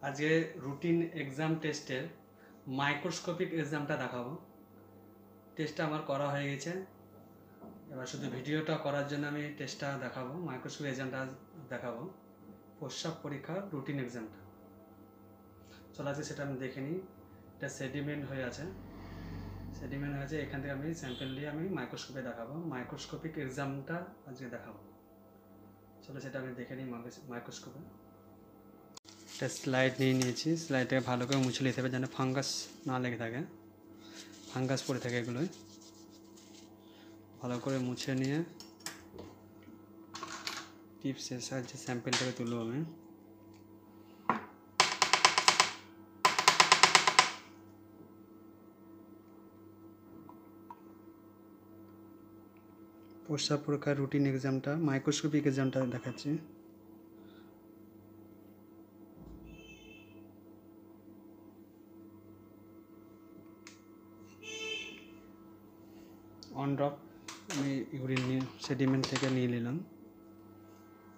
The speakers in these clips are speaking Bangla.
আজকে রুটিন এক্সাম টেস্টের মাইক্রোস্কোপিক এক্সামটা দেখাবো। টেস্টটা আমার করা হয়ে গেছে, এবার শুধু ভিডিওটা করার জন্য আমি টেস্টটা দেখাবো, মাইক্রোস্কোপিক এক্সামটা দেখাবো, প্রস্রাব পরীক্ষার রুটিন এক্সামটা। চলো আছে সেটা আমি দেখে নিই। এটা সেডিমেন্ট হয়ে আছে, এখান থেকে আমি স্যাম্পেল নিয়ে আমি মাইক্রোস্কোপে দেখাবো, মাইক্রোস্কোপিক এক্সামটা আজকে দেখাবো। চলো সেটা আমি দেখে নিই মাইক্রোস্কোপে। একটা স্লাইড নিয়ে নিয়েছি, স্লাইডটাকে ভালো করে মুছে নিতে হবে যেন ফাঙ্গাস না লেগে থাকে, ফাঙ্গাস পড়ে থাকে এগুলোয়। ভালো করে মুছে নিয়ে টিপসের সাহায্যে স্যাম্পেলটাকে তুলব আমি। প্রস্রাব পরীক্ষার রুটিন এক্সামটা, মাইক্রোস্কোপিক এক্সামটা দেখাচ্ছি। অন ড্রপ আমি ইউরিন নিয়ে সেডিমেন্ট থেকে নিয়ে নিলাম।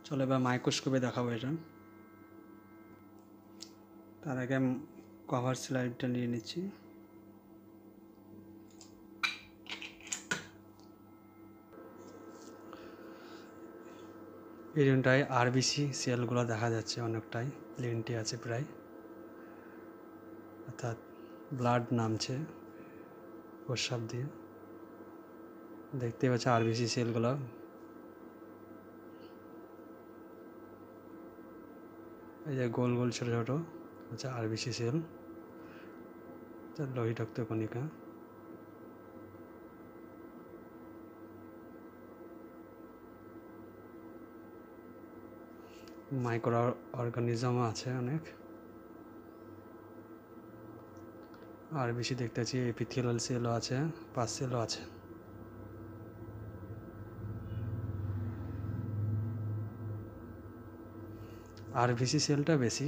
চলো এবার মাইক্রোস্কোপে দেখাবো এটা। তার আগে কভার স্লাইডটা নিয়ে নিচ্ছি। ইউরিনটায় আরবিসি সেলগুলো দেখা যাচ্ছে, অনেকটাই প্লেনটি আছে প্রায়, অর্থাৎ ব্লাড নামছে প্রস্রাব দিয়ে। দেখতে পাচ্ছি আরবিসি সেলগুলো, এই যে গোল গোল ছোটো ছোটো হচ্ছে আরবিসি সেল, লোহিতক্ত কণিকা। মাইক্রো অর্গানিজমও আছে অনেক। আরবিসি দেখতে পাচ্ছি, এপিথেলিয়াল সেলও আছে, পাস সেলও আছে। আরবিসি সেলটা বেশি,